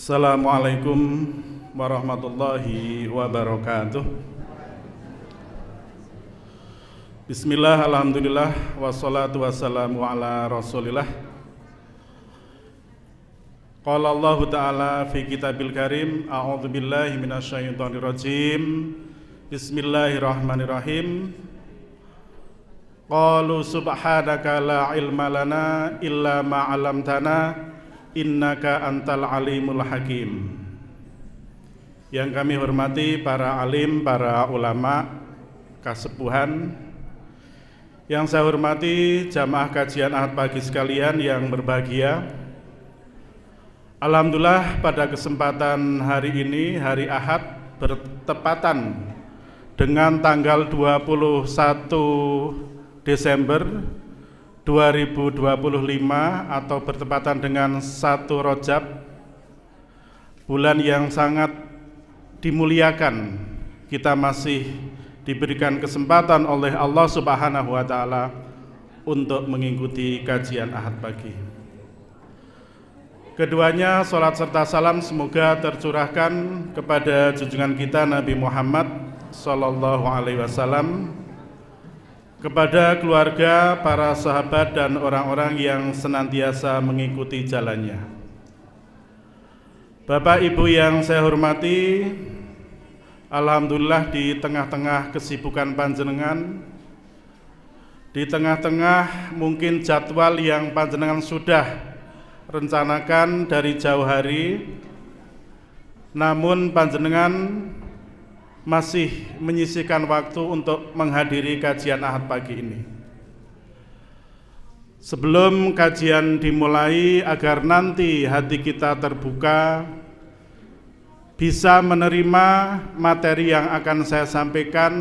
Assalamualaikum warahmatullahi wabarakatuh. Bismillah, alhamdulillah, wassalatu wassalamu ala rasulillah. Qala Allah Ta'ala fi kitabil karim, a'udzu billahi minasyaitonir rajim. Bismillahirrahmanirrahim. Qalu subhanaka la ilma lana illa ma 'allamtana innaka antal alimul hakim. Yang kami hormati para alim, para ulama, kasepuhan. Yang saya hormati jamaah kajian Ahad pagi sekalian yang berbahagia. Alhamdulillah pada kesempatan hari ini, hari Ahad, bertepatan dengan tanggal 21 Desember 2025 atau bertepatan dengan 1 Rajab, bulan yang sangat dimuliakan. Kita masih diberikan kesempatan oleh Allah Subhanahu wa Ta'ala untuk mengikuti kajian Ahad pagi. Keduanya salat serta salam semoga tercurahkan kepada junjungan kita Nabi Muhammad sallallahu alaihi wasallam, kepada keluarga, para sahabat dan orang-orang yang senantiasa mengikuti jalannya. Bapak Ibu yang saya hormati, alhamdulillah di tengah-tengah kesibukan panjenengan, di tengah-tengah mungkin jadwal yang panjenengan sudah rencanakan dari jauh hari, namun panjenengan masih menyisihkan waktu untuk menghadiri kajian Ahad pagi ini. Sebelum kajian dimulai, agar nanti hati kita terbuka, bisa menerima materi yang akan saya sampaikan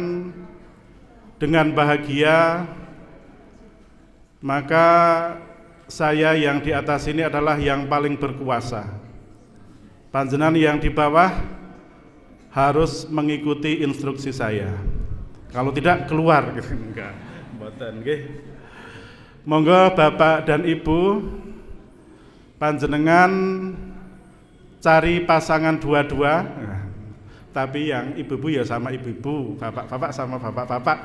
dengan bahagia, maka saya yang di atas ini adalah yang paling berkuasa. Panjenengan yang di bawah harus mengikuti instruksi saya. Kalau tidak keluar gitu. Enggak, mboten nggih. Monggo Bapak dan Ibu panjenengan cari pasangan dua-dua. Tapi yang ibu-ibu ya sama ibu-ibu, bapak-bapak sama bapak-bapak.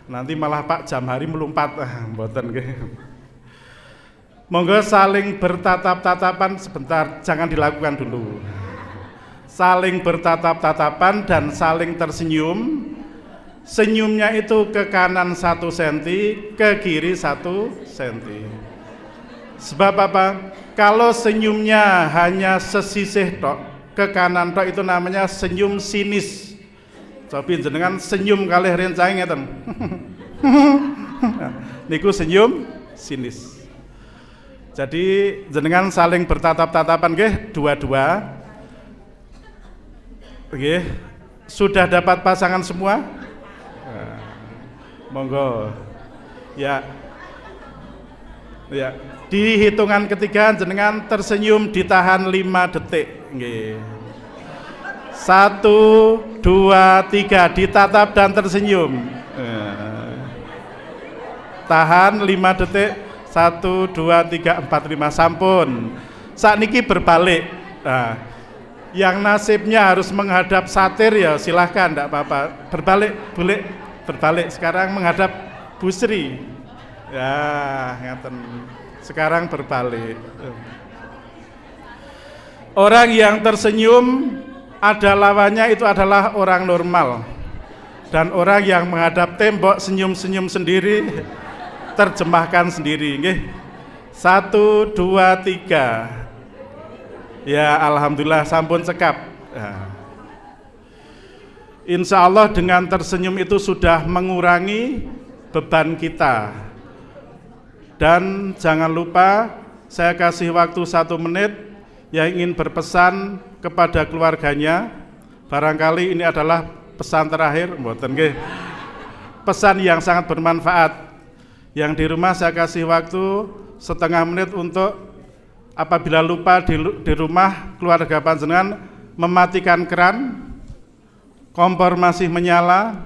Nanti malah Pak jam hari melompat. Mboten nggih. Monggo saling bertatap-tatapan sebentar, jangan dilakukan dulu. Saling bertatap-tatapan dan saling tersenyum. Senyumnya itu ke kanan 1 cm, ke kiri 1 cm. Sebab apa? Kalau senyumnya hanya sesisih tok, ke kanan tok, itu namanya senyum sinis. Cobi jenengan senyum kalih rencang ngeten. Niku senyum sinis. Jadi jenengan saling bertatap-tatapan nggih, dua-dua. Oke, sudah dapat pasangan semua? Monggo. Ya. Ya, di hitungan ketiga jenengan tersenyum ditahan 5 detik. Nggih. 1, 2, 3 ditatap dan tersenyum. Tahan 5 detik. 1, 2, 3, 4, 5 sampun. Sakniki berbalik. Nah, yang nasibnya harus menghadap satir ya silahkan, enggak apa-apa. Berbalik, boleh berbalik. Sekarang menghadap Bu Sri. Ya, ngaten. Sekarang berbalik. Orang yang tersenyum ada lawannya, itu adalah orang normal. Dan orang yang menghadap tembok senyum-senyum sendiri, terjemahkan sendiri, nggih. 1, 2, 3. Ya, alhamdulillah sampun cekap. Ya. Insya Allah dengan tersenyum itu sudah mengurangi beban kita. Dan jangan lupa saya kasih waktu 1 menit yang ingin berpesan kepada keluarganya. Barangkali ini adalah pesan terakhir, mboten nggih. Pesan yang sangat bermanfaat. Yang di rumah saya kasih waktu setengah menit untuk apabila lupa di rumah keluarga panjenengan mematikan keran, kompor masih menyala,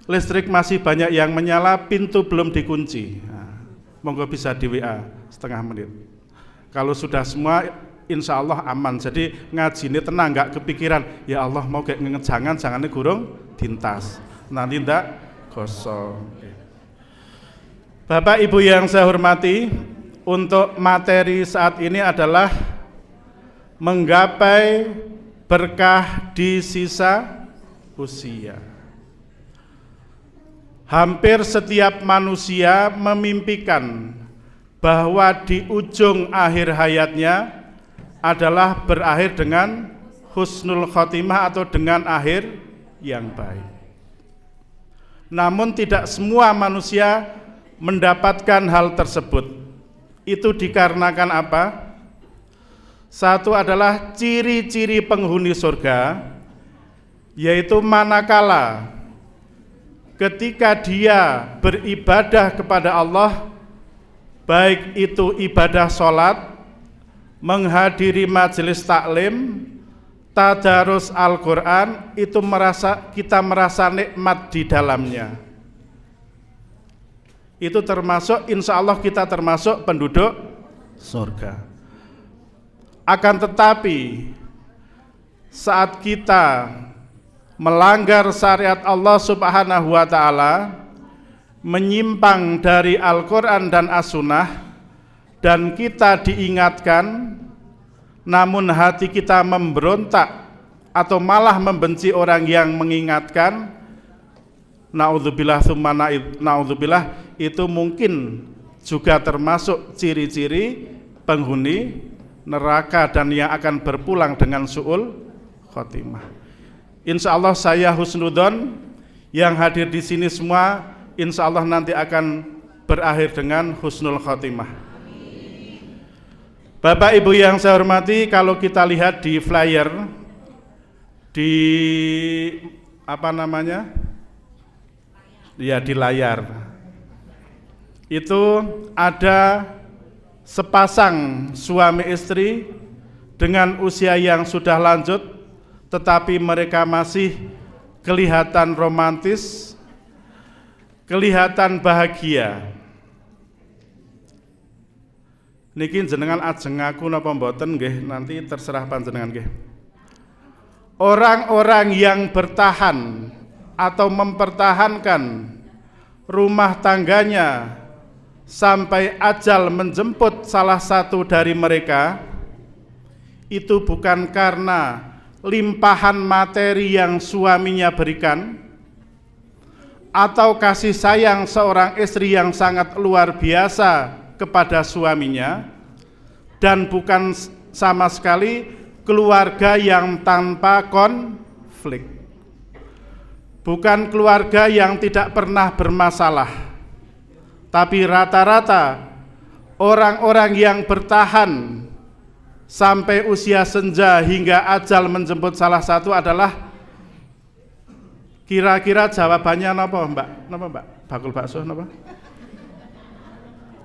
listrik masih banyak yang menyala, pintu belum dikunci. Nah, monggo bisa di WA setengah menit. Kalau sudah semua insya Allah aman. Jadi ngaji ini tenang, nggak kepikiran ya Allah mau kayak jangan-jangannya gurung dintas nanti ndak gosong. Bapak Ibu yang saya hormati, untuk materi saat ini adalah menggapai berkah di sisa usia. Hampir setiap manusia memimpikan bahwa di ujung akhir hayatnya adalah berakhir dengan husnul khotimah atau dengan akhir yang baik. Namun tidak semua manusia mendapatkan hal tersebut. Itu dikarenakan apa? Satu adalah ciri-ciri penghuni surga, yaitu manakala ketika dia beribadah kepada Allah, baik itu ibadah sholat, menghadiri majelis taklim, tadarus Al-Quran, itu kita merasa nikmat di dalamnya. Itu termasuk, insya Allah kita termasuk penduduk surga. Akan tetapi saat kita melanggar syariat Allah Subhanahu wa ta'ala, menyimpang dari Al-Quran dan As-Sunnah, dan kita diingatkan namun hati kita memberontak atau malah membenci orang yang mengingatkan, naudzubillah tsumma naudzubillah, itu mungkin juga termasuk ciri-ciri penghuni neraka dan yang akan berpulang dengan su'ul khotimah. Insya Allah saya husnudzon, yang hadir di sini semua insya Allah nanti akan berakhir dengan husnul khotimah. Bapak Ibu yang saya hormati, kalau kita lihat di flyer di di layar itu ada sepasang suami istri dengan usia yang sudah lanjut, tetapi mereka masih kelihatan romantis, kelihatan bahagia. Niki jenengan ajeng aku napa mboten nggih, nanti terserah panjenengan nggih. Orang-orang yang bertahan atau mempertahankan rumah tangganya sampai ajal menjemput salah satu dari mereka, itu bukan karena limpahan materi yang suaminya berikan atau kasih sayang seorang istri yang sangat luar biasa kepada suaminya, dan bukan sama sekali keluarga yang tanpa konflik, bukan keluarga yang tidak pernah bermasalah, tapi rata-rata orang-orang yang bertahan sampai usia senja hingga ajal menjemput salah satu adalah, kira-kira jawabannya napa Mbak? Napa Mbak? Bakul bakso napa?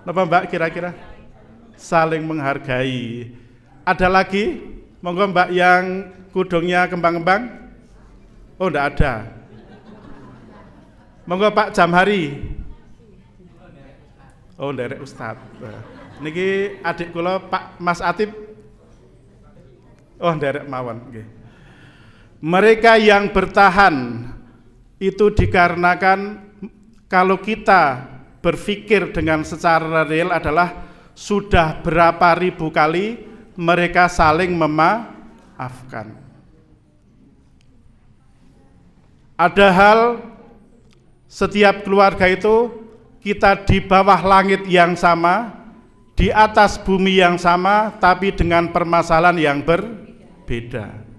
Napa Mbak kira-kira? Saling menghargai. Ada lagi? Monggo Mbak yang kudungnya kembang-kembang? Oh, enggak ada. Monggo Pak Jamhari. Oh, nderek Ustadz. Niki adik kula Pak Mas Atib. Oh, nderek mawon nggih. Mereka yang bertahan itu dikarenakan kalau kita berpikir dengan secara real adalah sudah berapa ribu kali mereka saling memaafkan. Ada hal setiap keluarga itu kita di bawah langit yang sama, di atas bumi yang sama, tapi dengan permasalahan yang berbeda.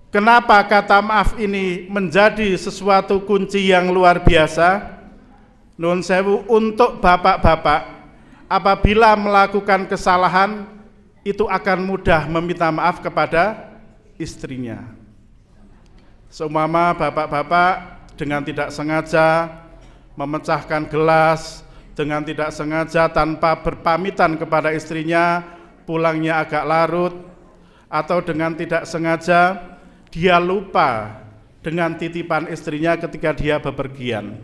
Kenapa kata maaf ini menjadi sesuatu kunci yang luar biasa? Nuwun sewu, untuk bapak-bapak apabila melakukan kesalahan itu akan mudah meminta maaf kepada istrinya. Seumpama bapak-bapak dengan tidak sengaja memecahkan gelas, dengan tidak sengaja tanpa berpamitan kepada istrinya, pulangnya agak larut, atau dengan tidak sengaja dia lupa dengan titipan istrinya ketika dia bepergian.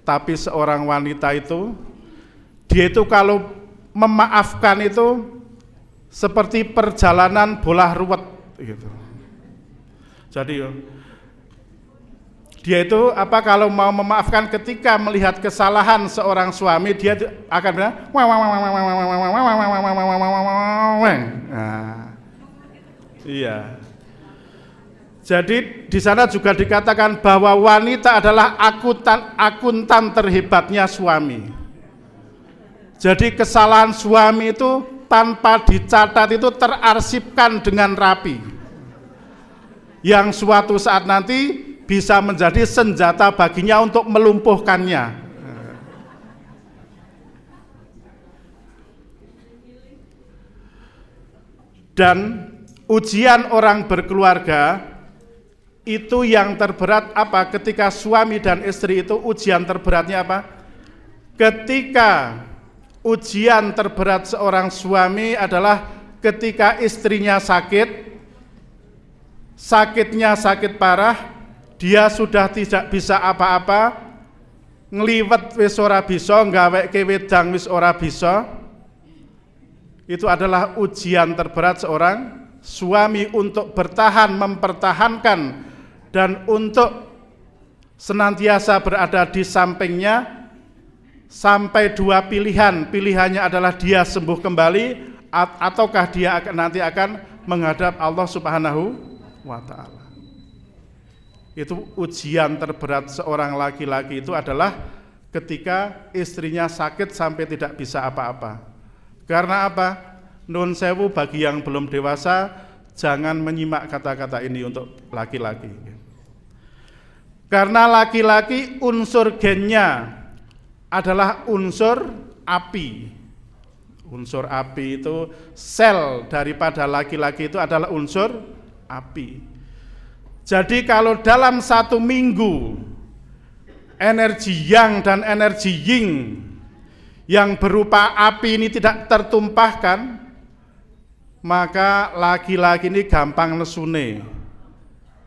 Tapi seorang wanita itu, dia itu kalau memaafkan itu seperti perjalanan bola ruwet gitu. Jadi dia itu kalau mau memaafkan ketika melihat kesalahan seorang suami, dia akan bilang iya. Jadi di sana juga dikatakan bahwa wanita adalah akuntan terhebatnya suami. Jadi kesalahan suami itu tanpa dicatat itu terarsipkan dengan rapi, yang suatu saat nanti bisa menjadi senjata baginya untuk melumpuhkannya. Dan ujian orang berkeluarga itu yang terberat apa? Ketika suami dan istri itu ujian terberatnya apa? Ketika ujian terberat seorang suami adalah ketika istrinya sakit, sakitnya sakit parah, dia sudah tidak bisa apa-apa, ngliwet wis ora bisa, ngaweke wedang wis ora bisa. Itu adalah ujian terberat seorang suami untuk bertahan, mempertahankan, dan untuk senantiasa berada di sampingnya. Sampai dua pilihan, pilihannya adalah dia sembuh kembali ataukah dia nanti akan menghadap Allah Subhanahu wa ta'ala. Itu ujian terberat seorang laki-laki itu adalah ketika istrinya sakit sampai tidak bisa apa-apa. Karena apa? Nun sewu bagi yang belum dewasa, jangan menyimak kata-kata ini untuk laki-laki. Karena laki-laki unsur gennya adalah unsur api. Unsur api itu sel daripada laki-laki itu adalah unsur api. Jadi kalau dalam satu minggu energi yang dan energi yin yang berupa api ini tidak tertumpahkan, maka laki-laki ini gampang nesune.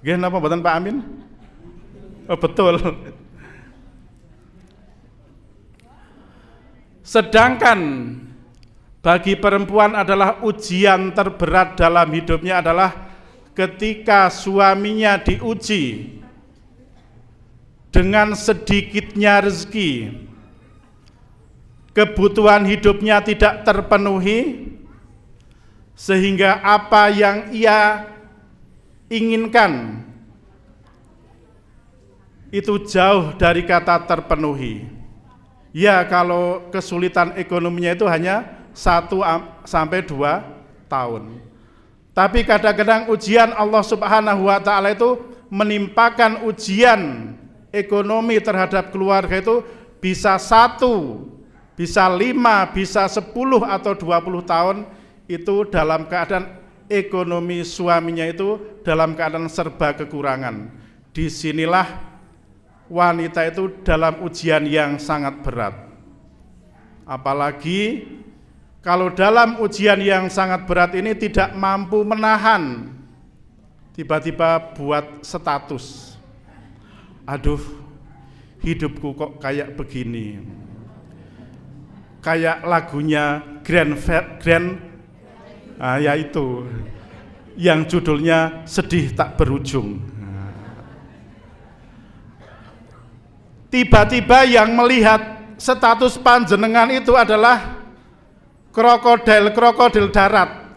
Nggih napa mboten Pak Amin? Oh, betul. Sedangkan bagi perempuan adalah ujian terberat dalam hidupnya adalah ketika suaminya diuji dengan sedikitnya rezeki, kebutuhan hidupnya tidak terpenuhi, sehingga apa yang ia inginkan itu jauh dari kata terpenuhi. Ya, kalau kesulitan ekonominya itu hanya 1 sampai 2 tahun. Tapi kadang-kadang ujian Allah Subhanahu wa ta'ala itu menimpakan ujian ekonomi terhadap keluarga itu bisa 1, bisa 5, bisa 10 atau 20 tahun itu dalam keadaan ekonomi suaminya itu dalam keadaan serba kekurangan. Disinilah wanita itu dalam ujian yang sangat berat. Apalagi kalau dalam ujian yang sangat berat ini tidak mampu menahan, tiba-tiba buat status. Aduh, hidupku kok kayak begini. Kayak lagunya Grand ya itu yang judulnya Sedih Tak Berujung. Tiba-tiba yang melihat status panjenengan itu adalah krokodil darat.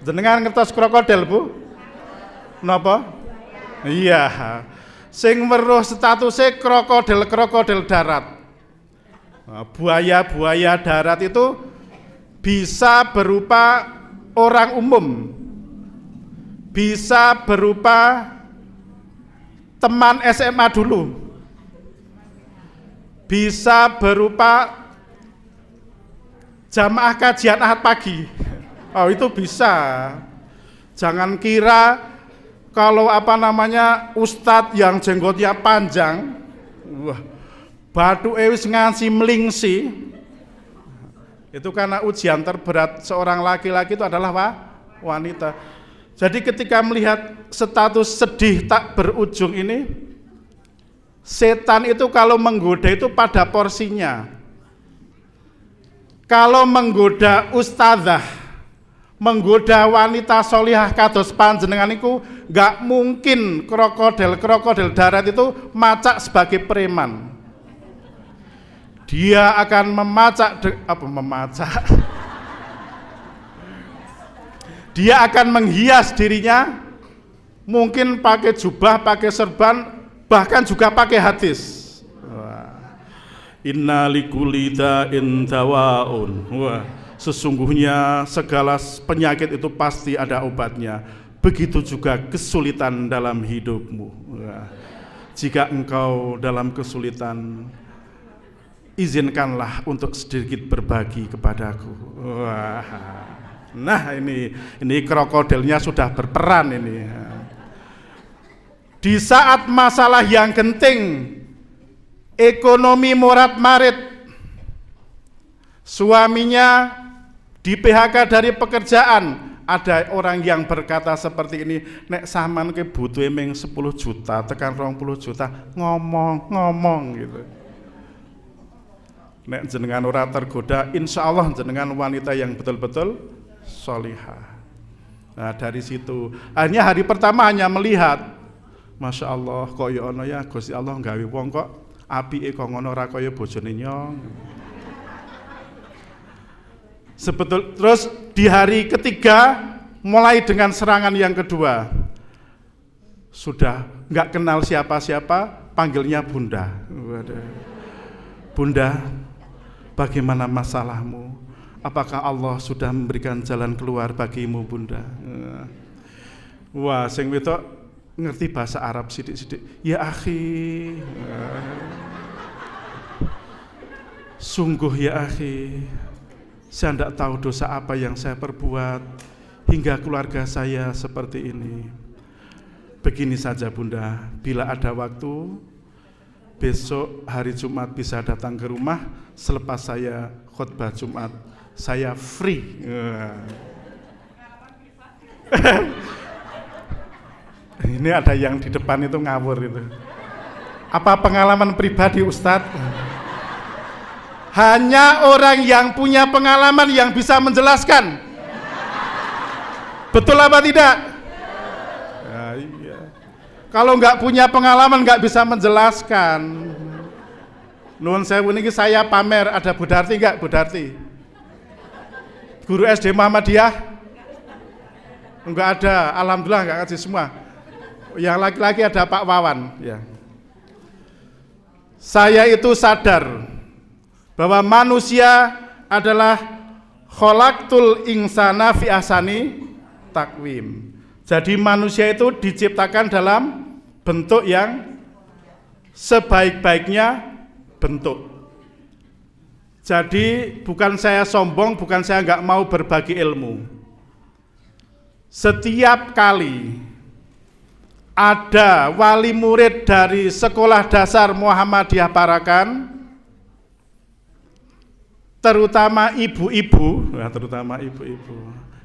Jenengan ngertos krokodil, Bu? Napa? Iya. Sing weruh statusnya krokodil darat. Buaya darat itu bisa berupa orang umum, bisa berupa teman SMA dulu, bisa berupa jamaah kajian Ahad pagi. Oh, itu bisa. Jangan kira kalau ustadz yang jenggotnya panjang, wah, batu wis ngasih melingsi. Itu karena ujian terberat seorang laki-laki itu adalah wanita. Jadi ketika melihat status sedih tak berujung ini, setan itu kalau menggoda itu pada porsinya. kalau menggoda ustadzah, menggoda wanita solihah kados panjenengan iku nggak mungkin krokodil darat itu macak sebagai preman. Dia akan memacak. Dia akan menghias dirinya, mungkin pakai jubah, pakai serban, bahkan juga pakai hadis. Inna likulli da'in dawaun. Wah, sesungguhnya segala penyakit itu pasti ada obatnya. Begitu juga kesulitan dalam hidupmu. Wah, jika engkau dalam kesulitan, izinkanlah untuk sedikit berbagi kepadaku. Wah. Nah, ini krokodilnya sudah berperan ini. Di saat masalah yang genting, ekonomi morat-marit, suaminya di PHK dari pekerjaan, ada orang yang berkata seperti ini, nek saman ke butuh emeng 10 juta, tekan 20 juta, ngomong gitu. Nek jenengan ora tergoda, insya Allah jenengan wanita yang betul-betul solihah. Nah, dari situ, akhirnya hari pertama hanya melihat, Masya Allah, kok ya ono ya, Gusti Allah nggawe wong kok apike kok ngono ora kaya bojone nyong. Terus di hari ketiga mulai dengan serangan yang kedua. Sudah nggak kenal siapa-siapa, panggilnya Bunda. Bunda, bagaimana masalahmu? Apakah Allah sudah memberikan jalan keluar bagimu, Bunda? Wah, sing wedok ngerti bahasa Arab sidik-sidik. Ya akhi, sungguh ya akhi, saya tidak tahu dosa apa yang saya perbuat hingga keluarga saya seperti ini. Begini saja Bunda, bila ada waktu besok hari Jumat bisa datang ke rumah selepas saya khutbah Jumat, saya free. Ini ada yang di depan itu ngawur itu. Apa pengalaman pribadi Ustadz? Hanya orang yang punya pengalaman yang bisa menjelaskan. Betul apa tidak? Ya, iya. Kalau nggak punya pengalaman nggak bisa menjelaskan. Nuwun sewu niki saya pamer, ada Bu Darti nggak? Bu Darti, guru SD Muhammadiyah? Enggak ada, alhamdulillah nggak ngaji semua. Yang laki-laki ada Pak Wawan. Ya. Saya itu sadar bahwa manusia adalah khalaqtul insana fi ahsani takwim. Jadi manusia itu diciptakan dalam bentuk yang sebaik-baiknya bentuk. Jadi bukan saya sombong, bukan saya nggak mau berbagi ilmu. Setiap kali ada wali murid dari Sekolah Dasar Muhammadiyah Parakan, terutama ibu-ibu,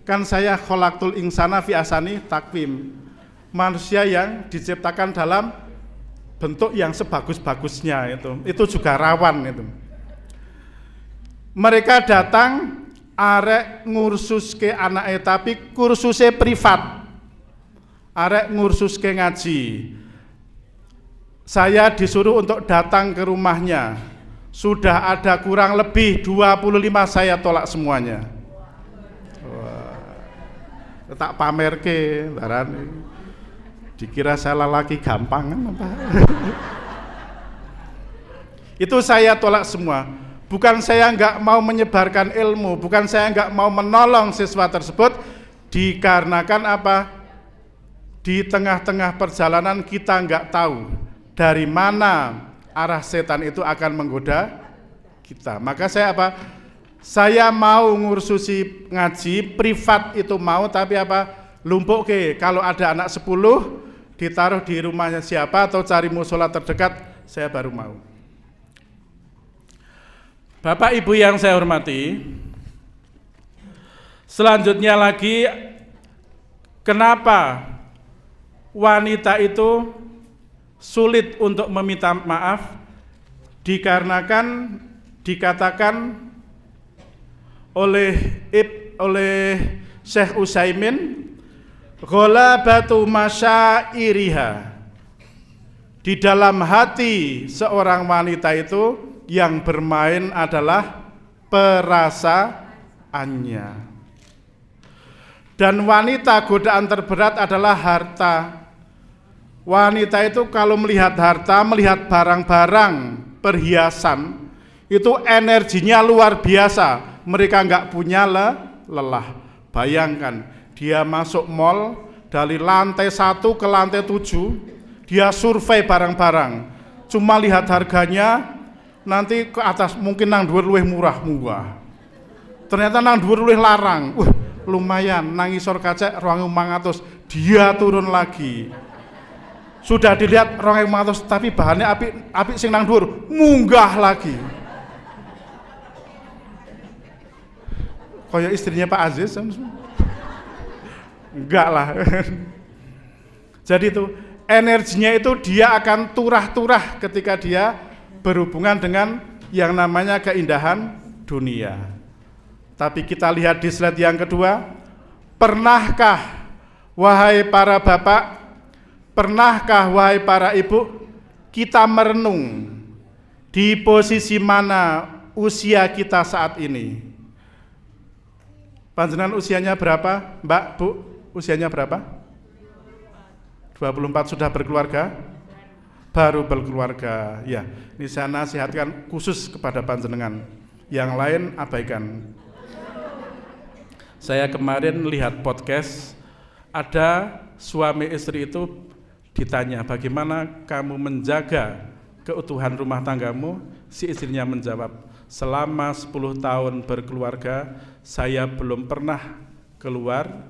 kan saya khalaqtul insana fi ahsani takwim, manusia yang diciptakan dalam bentuk yang sebagus-bagusnya, itu juga rawan itu. Mereka datang arek ngursus ke anaknya, tapi kursusnya privat. Arek ngursus ke ngaji. Saya disuruh untuk datang ke rumahnya. Sudah ada kurang lebih 25, saya tolak semuanya. Wah, tak pamer ke barani. Dikira saya lelaki gampang kan apa? Itu saya tolak semua. Bukan saya nggak mau menyebarkan ilmu, bukan saya nggak mau menolong siswa tersebut, dikarenakan apa? Di tengah-tengah perjalanan kita nggak tahu dari mana arah setan itu akan menggoda kita. Maka saya apa? Saya mau ngursusi ngaji privat itu mau, tapi apa? Lumpuk ke. Kalau ada anak 10 ditaruh di rumahnya siapa atau cari musola terdekat, saya baru mau. Bapak Ibu yang saya hormati, selanjutnya lagi, kenapa wanita itu sulit untuk meminta maaf? Dikarenakan dikatakan oleh Syekh Utsaimin, ghalabatu masyairiha, di dalam hati seorang wanita itu yang bermain adalah perasaannya. Dan wanita godaan terberat adalah harta. Wanita itu kalau melihat harta, melihat barang-barang perhiasan, itu energinya luar biasa. Mereka nggak punya lelah. Bayangkan, dia masuk mall dari lantai 1 ke lantai 7, dia survei barang-barang, cuma lihat harganya, nanti ke atas mungkin nang dhuwur luwih murah. Ternyata nang dhuwur luwih larang. Lumayan, nang isor kaca 2.500, dia turun lagi. Sudah dilihat 2.500, tapi bahannya apik sing nang dhuwur, munggah lagi. Kayak istrinya Pak Aziz. Enggak lah. Jadi itu energinya itu dia akan turah-turah ketika dia berhubungan dengan yang namanya keindahan dunia. Tapi kita lihat di slide yang kedua, pernahkah wahai para bapak, pernahkah wahai para ibu, kita merenung di posisi mana usia kita saat ini? Panjenengan usianya berapa, Mbak, Bu? Usianya berapa? 24 sudah berkeluarga? Baru berkeluarga. Ya, ini saya nasihatkan khusus kepada panjenengan. Yang lain abaikan. Saya kemarin lihat podcast, ada suami istri itu ditanya, bagaimana kamu menjaga keutuhan rumah tanggamu? Si istrinya menjawab, selama 10 tahun berkeluarga, saya belum pernah keluar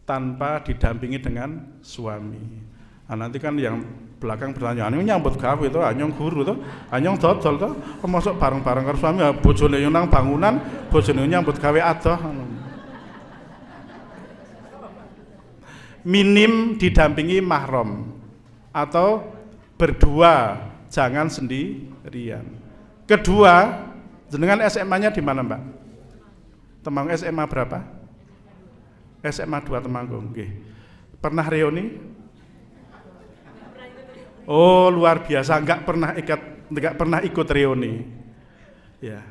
tanpa didampingi dengan suami. Nah, nanti kan yang belakang bertanya, anyong nyambut gawe itu, anyong guru itu, anyong dodol itu, masuk bareng-bareng karo suami, bojone yo nang bangunan, bojone nyambut gawe adoh. Minim didampingi mahram atau berdua, jangan sendirian. Kedua, jenengan SMA-nya di mana, Mbak? Temanggung SMA berapa? SMA 2 Temanggung. Nggih. Pernah reuni? Oh, luar biasa, enggak pernah ikut reuni. Ya.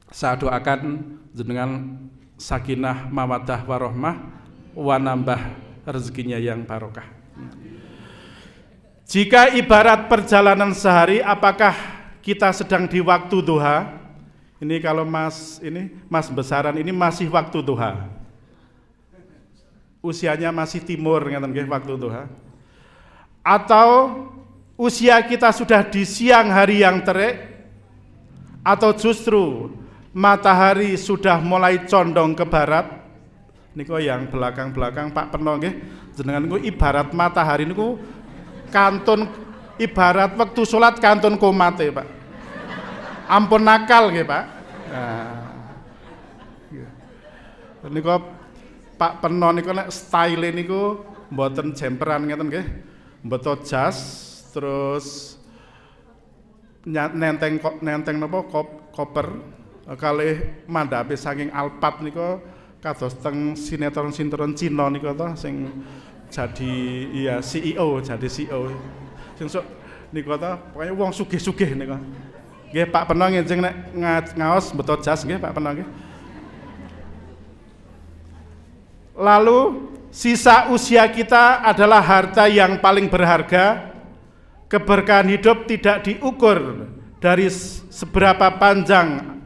Saya doakan jenengan sakinah mawaddah warahmah, wa nambah rezekinya yang barokah. Jika ibarat perjalanan sehari, apakah kita sedang di waktu duha? Ini kalau Mas besaran ini masih waktu duha. Usianya masih timur ngeten nggih waktu duha. Atau usia kita sudah di siang hari yang terik, atau justru matahari sudah mulai condong ke barat. Niku yang belakang-belakang Pak Peno nggih, jenengan niku ibarat matahari niku kantun, ibarat waktu sholat kantun komate, Pak. Ampun nakal nggih, Pak. Nah. Niku Pak Peno niku nek style niku mboten jemperan ngeten nggih. Mboten jas terus nenteng napa koper kalih mandhape saking Alphard niku kados teng sinetron Cina niku to sing jadi CEO. Sing sok niku to pokoke wong sugih-sugih niku. Nggih Pak Peno ngejeng nek ngaos mboten jas nggih Pak Peno nggih. Lalu sisa usia kita adalah harta yang paling berharga. Keberkahan hidup tidak diukur dari seberapa panjang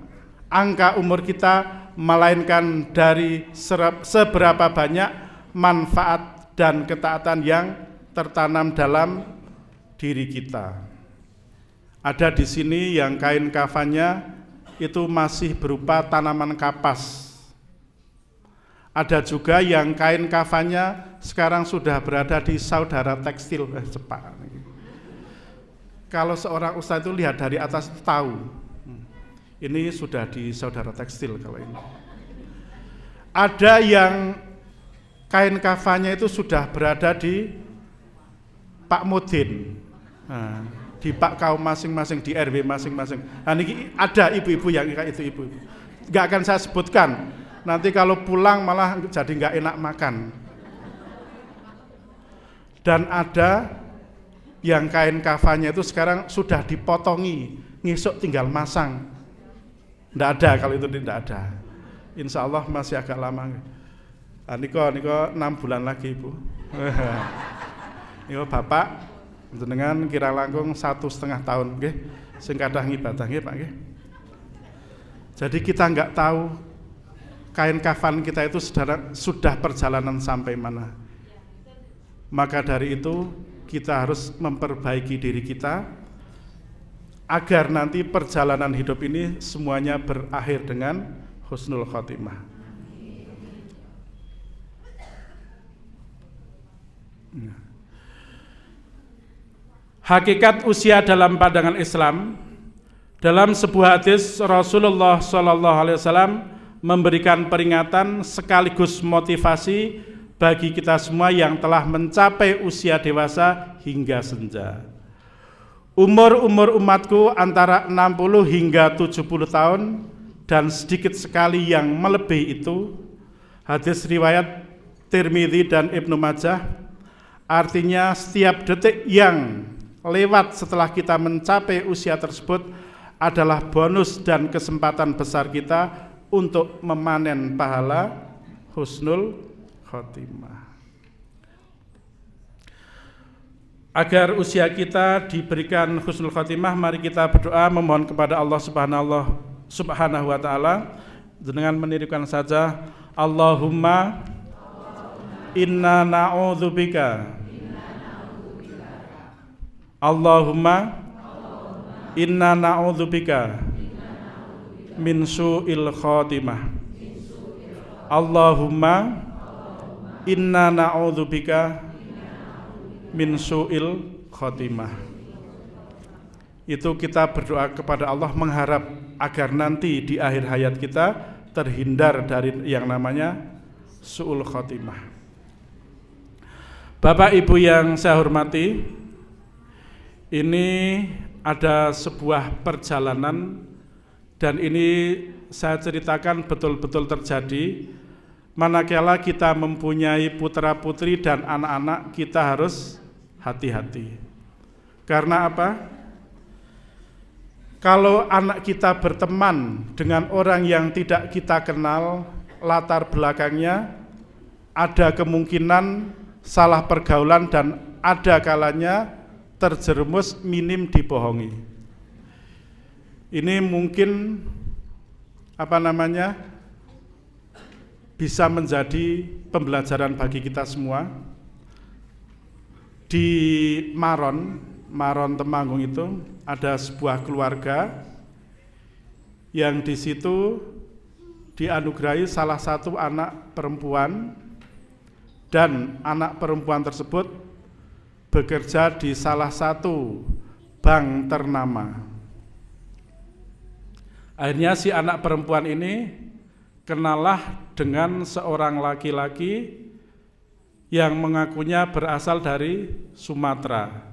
angka umur kita, melainkan dari seberapa banyak manfaat dan ketaatan yang tertanam dalam diri kita. Ada di sini yang kain kafannya itu masih berupa tanaman kapas. Ada juga yang kain kafannya sekarang sudah berada di saudara tekstil, cepak. Kalau seorang ustaz itu lihat dari atas itu tahu, ini sudah di saudara tekstil kalau ini. Ada yang kain kafannya itu sudah berada di Pak Mudin. Nah, di pak kaum masing-masing, di RW masing-masing. Nah, ini ada ibu-ibu yang kayak itu ibu. Nggak akan saya sebutkan. Nanti kalau pulang malah jadi nggak enak makan. Dan ada yang kain kafannya itu sekarang sudah dipotongi, ngisuk tinggal masang. Nggak ada, kalau itu tidak ada. Insya Allah masih agak lama. Niko 6 bulan lagi ibu. Niko bapak dengan kira langkung 1,5 tahun, nggih, sing kathah ngibadah nggih Pak nggih. Jadi kita nggak tahu kain kafan kita itu sudah perjalanan sampai mana. Maka dari itu kita harus memperbaiki diri kita agar nanti perjalanan hidup ini semuanya berakhir dengan husnul khotimah. Hakikat usia dalam pandangan Islam, dalam sebuah hadis Rasulullah SAW memberikan peringatan sekaligus motivasi bagi kita semua yang telah mencapai usia dewasa hingga senja. Umur umatku antara 60 hingga 70 tahun dan sedikit sekali yang melebihi itu. Hadis riwayat Tirmidzi dan Ibnu Majah. Artinya setiap detik yang lewat setelah kita mencapai usia tersebut adalah bonus dan kesempatan besar kita untuk memanen pahala husnul khotimah. Agar usia kita diberikan husnul khotimah, mari kita berdoa memohon kepada Allah Subhanahu wa taala dengan menirukan saja Allahumma inna na'udzubika Allahumma inna na'udzubika min su'il khotimah. Allahumma inna na'udzubika min su'il khotimah. Itu kita berdoa kepada Allah mengharap agar nanti di akhir hayat kita terhindar dari yang namanya su'ul khotimah. Bapak Ibu yang saya hormati, ini ada sebuah perjalanan dan ini saya ceritakan betul-betul terjadi. Manakala kita mempunyai putra-putri dan anak-anak, kita harus hati-hati. Karena apa? Kalau anak kita berteman dengan orang yang tidak kita kenal latar belakangnya, ada kemungkinan salah pergaulan dan ada kalanya terjerumus minim dibohongi. Ini mungkin bisa menjadi pembelajaran bagi kita semua. Di Maron Temanggung itu ada sebuah keluarga yang di situ dianugerahi salah satu anak perempuan, dan anak perempuan tersebut bekerja di salah satu bank ternama. Akhirnya si anak perempuan ini kenalah dengan seorang laki-laki yang mengakunya berasal dari Sumatera.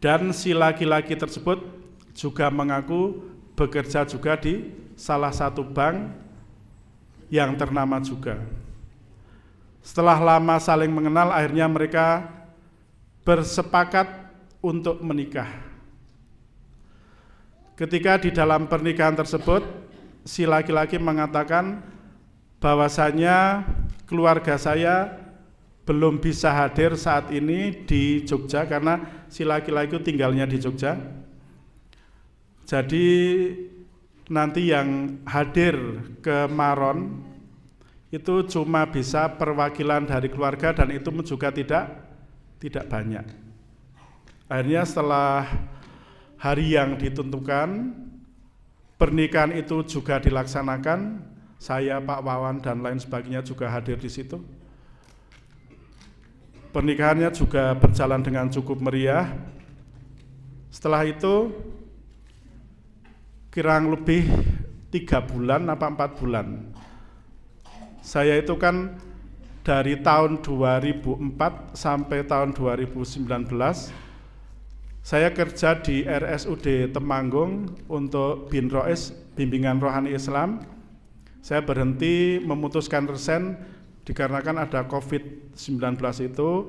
Dan si laki-laki tersebut juga mengaku bekerja juga di salah satu bank yang ternama juga. Setelah lama saling mengenal, akhirnya mereka bersepakat untuk menikah. Ketika di dalam pernikahan tersebut, si laki-laki mengatakan bahwasanya keluarga saya belum bisa hadir saat ini di Jogja karena si laki-laki itu tinggalnya di Jogja. Jadi nanti yang hadir ke Maron itu cuma bisa perwakilan dari keluarga dan itu juga tidak banyak. Akhirnya setelah hari yang ditentukan, pernikahan itu juga dilaksanakan. Saya, Pak Wawan dan lain sebagainya juga hadir di situ. Pernikahannya juga berjalan dengan cukup meriah. Setelah itu kurang lebih 3 bulan apa 4 bulan. Saya itu kan dari tahun 2004 sampai tahun 2019 Saya kerja di RSUD Temanggung untuk BINROIS, Bimbingan Rohani Islam. Saya berhenti memutuskan resign dikarenakan ada COVID-19 itu.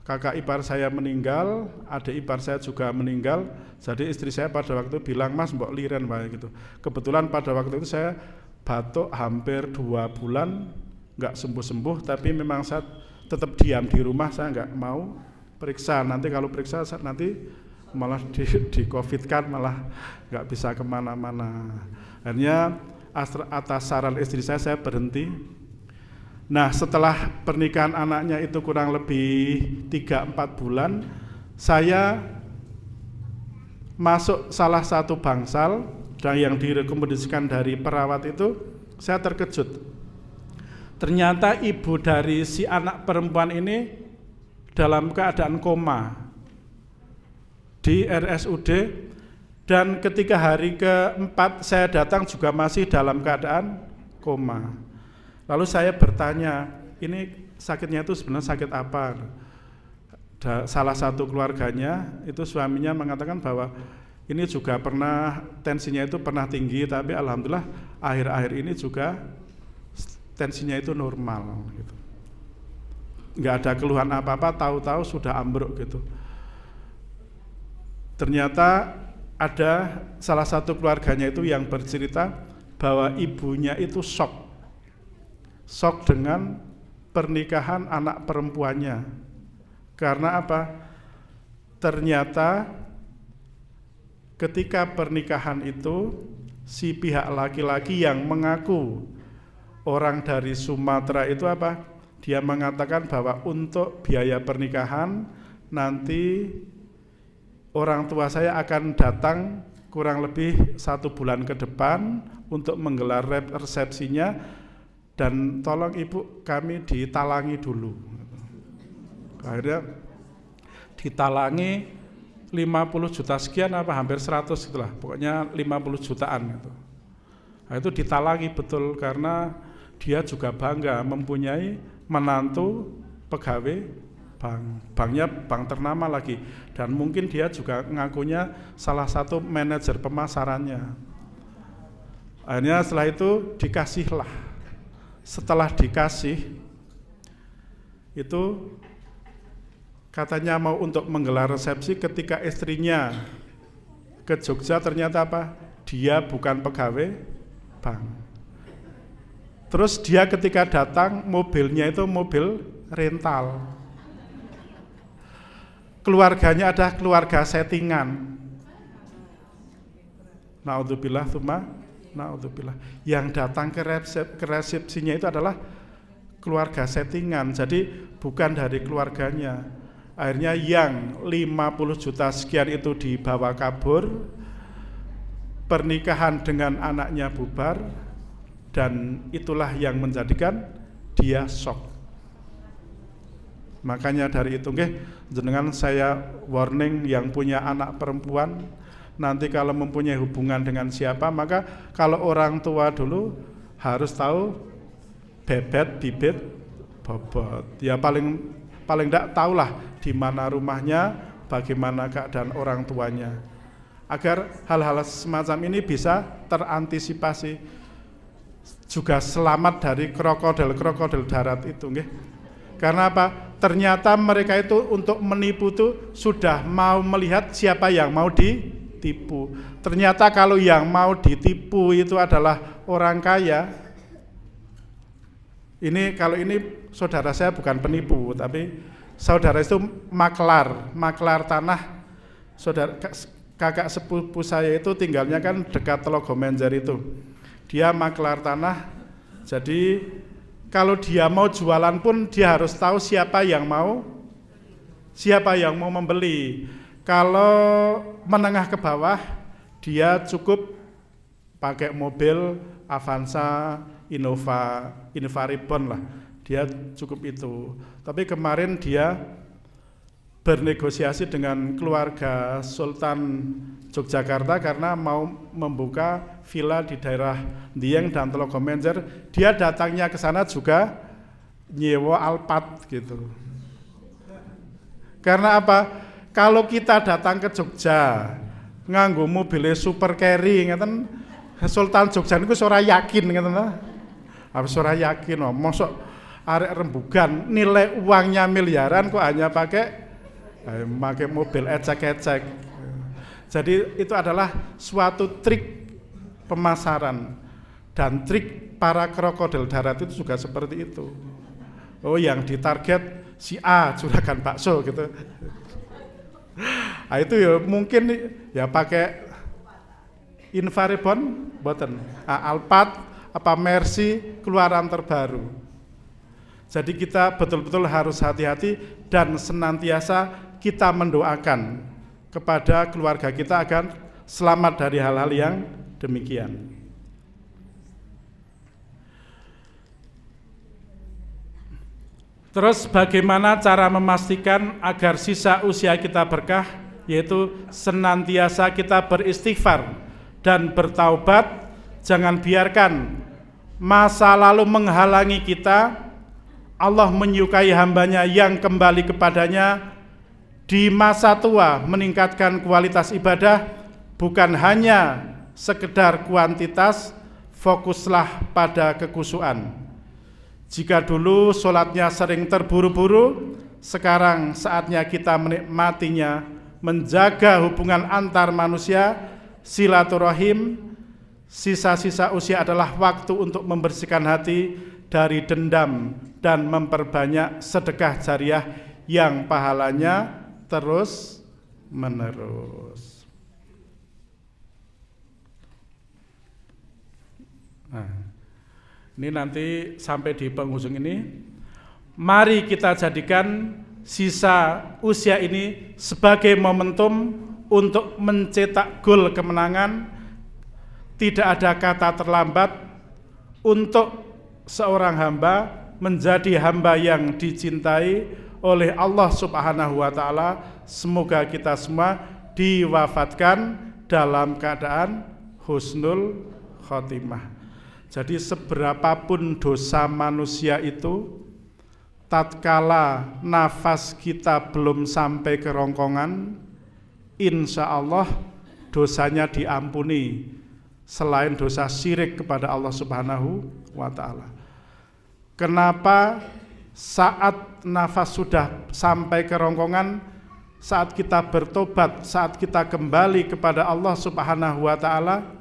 Kakak ipar saya meninggal, adik ipar saya juga meninggal. Jadi istri saya pada waktu itu bilang, "Mas, mbok liren wae," gitu. Kebetulan pada waktu itu saya batuk hampir 2 bulan, nggak sembuh-sembuh, tapi memang saya tetap diam di rumah, saya nggak mau periksa. Nanti kalau periksa nanti malah di COVID kan, malah nggak bisa kemana-mana. Akhirnya atas saran istri saya berhenti. Nah, setelah pernikahan anaknya itu kurang lebih 3-4 bulan, saya masuk salah satu bangsal dan yang direkomendasikan dari perawat itu, saya terkejut. Ternyata ibu dari si anak perempuan ini dalam keadaan koma di RSUD, dan ketika hari keempat saya datang juga masih dalam keadaan koma. Lalu saya bertanya, ini sakitnya itu sebenarnya sakit apa? Salah satu keluarganya itu suaminya mengatakan bahwa ini juga pernah, tensinya itu pernah tinggi, tapi alhamdulillah akhir-akhir ini juga tensinya itu normal gitu. Nggak ada keluhan apa-apa, tahu-tahu sudah ambruk gitu. Ternyata ada salah satu keluarganya itu yang bercerita bahwa ibunya itu shock dengan pernikahan anak perempuannya. Karena apa? Ternyata ketika pernikahan itu si pihak laki-laki yang mengaku orang dari Sumatera itu apa? Dia mengatakan bahwa untuk biaya pernikahan nanti orang tua saya akan datang kurang lebih 1 bulan ke depan untuk menggelar resepsinya, dan tolong ibu kami ditalangi dulu. Akhirnya ditalangi 50 juta sekian apa hampir 100 itulah, pokoknya 50 jutaan gitu. Nah, itu ditalangi betul karena dia juga bangga mempunyai menantu pegawai banknya bank ternama lagi, dan mungkin dia juga ngakunya salah satu manajer pemasarannya. Akhirnya setelah itu dikasihlah. Setelah dikasih itu katanya mau untuk menggelar resepsi, ketika istrinya ke Jogja ternyata apa? Dia bukan pegawai bank. Terus dia ketika datang mobilnya itu mobil rental. Keluarganya adalah keluarga settingan. Naudzubillah tsumma naudzubillah. Yang datang ke resepsinya itu adalah keluarga settingan, jadi bukan dari keluarganya. Akhirnya yang 50 juta sekian itu dibawa kabur, pernikahan dengan anaknya bubar, dan itulah yang menjadikan dia shock. Makanya dari itu jenengan saya warning yang punya anak perempuan, nanti kalau mempunyai hubungan dengan siapa, maka kalau orang tua dulu harus tahu bebet, bibit, bobot. Ya paling enggak tahulah di mana rumahnya, bagaimana keadaan orang tuanya, agar hal-hal semacam ini bisa terantisipasi, juga selamat dari krokodil darat itu, Karena apa? Ternyata mereka itu untuk menipu itu sudah mau melihat siapa yang mau ditipu. Ternyata kalau yang mau ditipu itu adalah orang kaya. Kalau ini saudara saya bukan penipu, tapi saudara itu maklar tanah. Saudara kakak sepupu saya itu tinggalnya kan dekat Telogomenjer itu. Dia maklar tanah. Jadi kalau dia mau jualan pun dia harus tahu siapa yang mau membeli. Kalau menengah ke bawah dia cukup pakai mobil Avanza, Innova Reborn lah. Dia cukup itu. Tapi kemarin dia bernegosiasi dengan keluarga Sultan Yogyakarta karena mau membuka villa di daerah Dieng dan Telogomenjer. Dia datangnya ke sana juga nyewa Alphard gitu. Karena apa? Kalau kita datang ke Jogja nganggo mobil super carry ngeten, Sultan Jogja niku ora yakin ngeten ta. Habis ora yakin mosok arek rembugan nilai uangnya miliaran kok hanya pakai mobil ecek-ecek. Jadi itu adalah suatu trik pemasaran, dan trik para krokodil darat itu juga seperti itu. Oh, yang ditarget si A juragan bakso gitu. Nah, itu ya mungkin ya pakai Invaribon boten, Alphard apa Mercy keluaran terbaru. Jadi kita betul-betul harus hati-hati dan senantiasa kita mendoakan kepada keluarga kita agar selamat dari hal-hal yang demikian. Terus bagaimana cara memastikan agar sisa usia kita berkah? Yaitu senantiasa kita beristighfar dan bertaubat. Jangan biarkan masa lalu menghalangi kita. Allah menyukai hambanya yang kembali kepadanya di masa tua, meningkatkan kualitas ibadah, bukan hanya sekedar kuantitas. Fokuslah pada kekhusyuan. Jika dulu sholatnya sering terburu-buru, sekarang saatnya kita menikmatinya, menjaga hubungan antar manusia, silaturahim. Sisa-sisa usia adalah waktu untuk membersihkan hati dari dendam dan memperbanyak sedekah jariah yang pahalanya terus menerus. Nah, ini nanti sampai di penghujung ini, mari kita jadikan sisa usia ini sebagai momentum untuk mencetak gol kemenangan. Tidak ada kata terlambat untuk seorang hamba menjadi hamba yang dicintai oleh Allah Subhanahu wa Ta'ala. Semoga kita semua diwafatkan dalam keadaan husnul khotimah. Jadi seberapapun dosa manusia itu, tatkala nafas kita belum sampai ke rongkongan, insya Allah dosanya diampuni, selain dosa syirik kepada Allah Subhanahu wa Ta'ala. Kenapa saat nafas sudah sampai ke rongkongan, saat kita bertobat, saat kita kembali kepada Allah Subhanahu wa Ta'ala,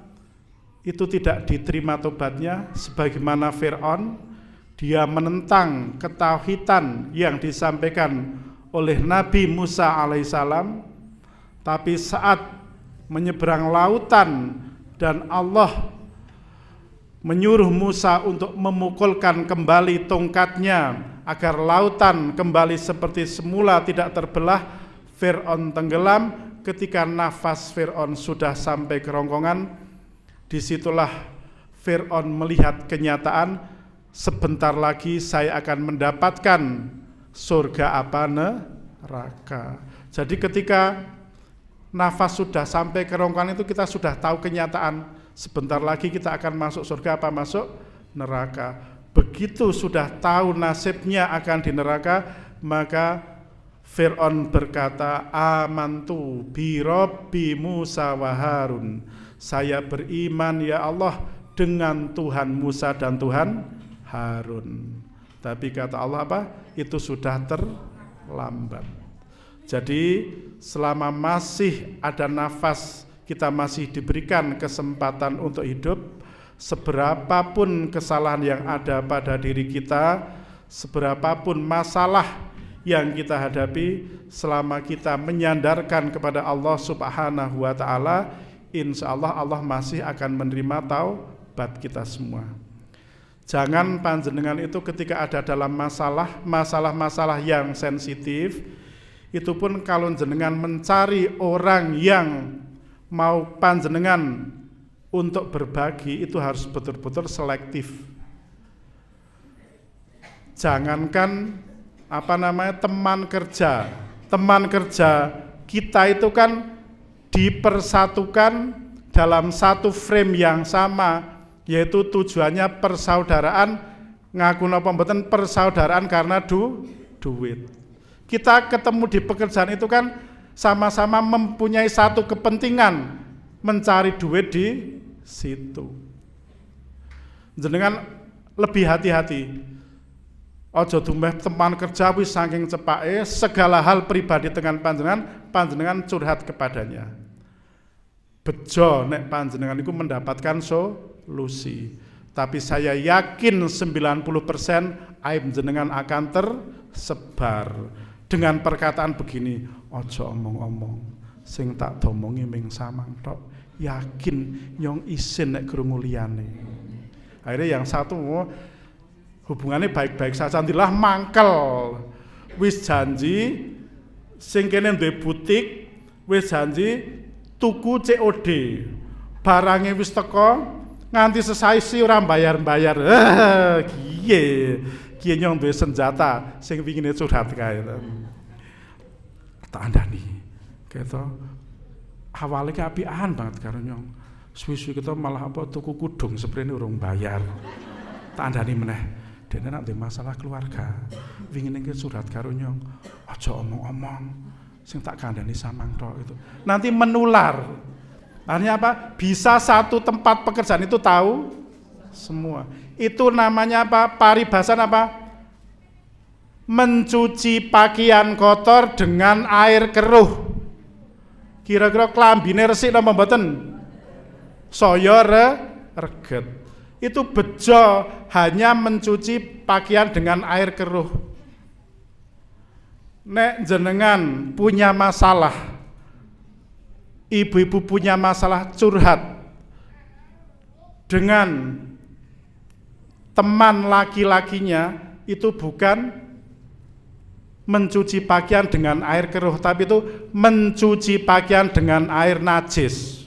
itu tidak diterima tobatnya? Sebagaimana Fir'aun, dia menentang ketauhidan yang disampaikan oleh Nabi Musa alaihissalam, tapi saat menyeberang lautan dan Allah menyuruh Musa untuk memukulkan kembali tongkatnya agar lautan kembali seperti semula, tidak terbelah, Fir'aun tenggelam. Ketika nafas Fir'aun sudah sampai ke rongkongan, disitulah Fir'aun melihat kenyataan, sebentar lagi saya akan mendapatkan surga apa neraka. Jadi ketika nafas sudah sampai ke rongkongan itu, kita sudah tahu kenyataan, sebentar lagi kita akan masuk surga apa masuk neraka. Begitu sudah tahu nasibnya akan di neraka, maka Fir'aun berkata, amantu bi Rabbi Musa wa Harun. Saya beriman ya Allah dengan Tuhan Musa dan Tuhan Harun. Tapi kata Allah apa? Itu sudah terlambat. Jadi selama masih ada nafas, kita masih diberikan kesempatan untuk hidup. Seberapapun kesalahan yang ada pada diri kita, seberapapun masalah yang kita hadapi, selama kita menyandarkan kepada Allah Subhanahu wa Ta'ala, insya Allah Allah masih akan menerima taubat kita semua. Jangan panjenengan itu ketika ada dalam masalah-masalah yang sensitif, itu pun kalau jenengan mencari orang yang mau panjenengan untuk berbagi, itu harus betul-betul selektif. Jangankan teman kerja kita itu kan dipersatukan dalam satu frame yang sama, yaitu tujuannya persaudaraan. Ngaku napa mboten persaudaraan karena duit. Kita ketemu di pekerjaan itu kan sama-sama mempunyai satu kepentingan, mencari duit di situ. Jenengan lebih hati-hati. Ojo dumeh teman kerja wis saking cepake, segala hal pribadi dengan panjenengan curhat kepadanya. Bejo nek panjenengan itu mendapatkan solusi. Tapi saya yakin 90% aib jenengan akan tersebar dengan perkataan begini, ojo omong-omong, sing tak domongi ming samang tok, yakin nyong isin nek krungu liyane. Akhirnya yang satu hubungannya baik-baik saja, nantilah mangkel, wis janji sing kene duwe butik, wis janji tuku COD, barangnya wis teko nganti sesaisi ora bayar-bayar. Kiye nyong duwe senjata sing wingine curhat kae. Tak andani. Keto awale ki apian banget karo nyong. Suwi-suwi kita malah apa tuku kudung sprene urung bayar. Tak andani meneh. Dene nek masalah keluarga, wingine ki curhat karo nyong. Aja omong-omong. Sing tak kandhani samang tok itu. Nanti menular. Artinya apa? Bisa satu tempat pekerjaan itu tahu semua. Itu namanya apa? Paribasan apa? Mencuci pakaian kotor dengan air keruh. Kira-kira klambine resik napa mboten? Saya reget. Itu bejo hanya mencuci pakaian dengan air keruh. Nek jenengan punya masalah, ibu-ibu punya masalah curhat dengan teman laki-lakinya, itu bukan mencuci pakaian dengan air keruh, tapi itu mencuci pakaian dengan air najis.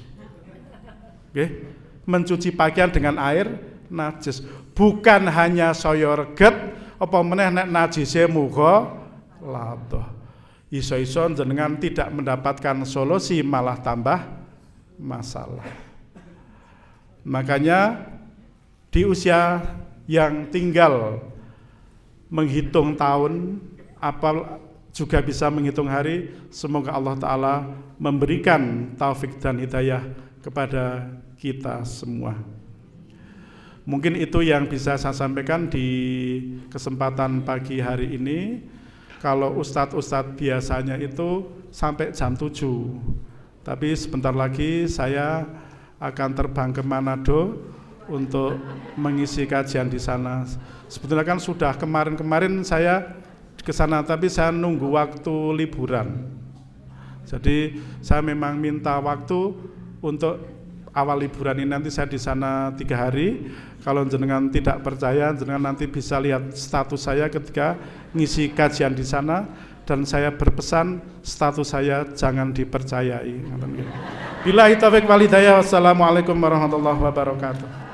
Oke? Mencuci pakaian dengan air najis. Bukan hanya saya reget, apa meneh nek najise muga ladoh. Iso-iso jenengan tidak mendapatkan solusi, malah tambah masalah. Makanya di usia yang tinggal menghitung tahun, apa juga bisa menghitung hari, semoga Allah Ta'ala memberikan taufik dan hidayah kepada kita semua. Mungkin itu yang bisa saya sampaikan di kesempatan pagi hari ini. Kalau ustadz-ustadz biasanya itu sampai jam 7, tapi sebentar lagi saya akan terbang ke Manado untuk mengisi kajian di sana. Sebetulnya kan sudah kemarin saya ke sana, tapi saya nunggu waktu liburan. Jadi saya memang minta waktu untuk awal liburan ini, nanti saya di sana 3 hari. Kalau jenengan tidak percaya, jenengan nanti bisa lihat status saya ketika ngisi kajian di sana, dan saya berpesan status saya jangan dipercayai. Billahi taufiq wal hidayah. Wassalamualaikum warahmatullahi wabarakatuh.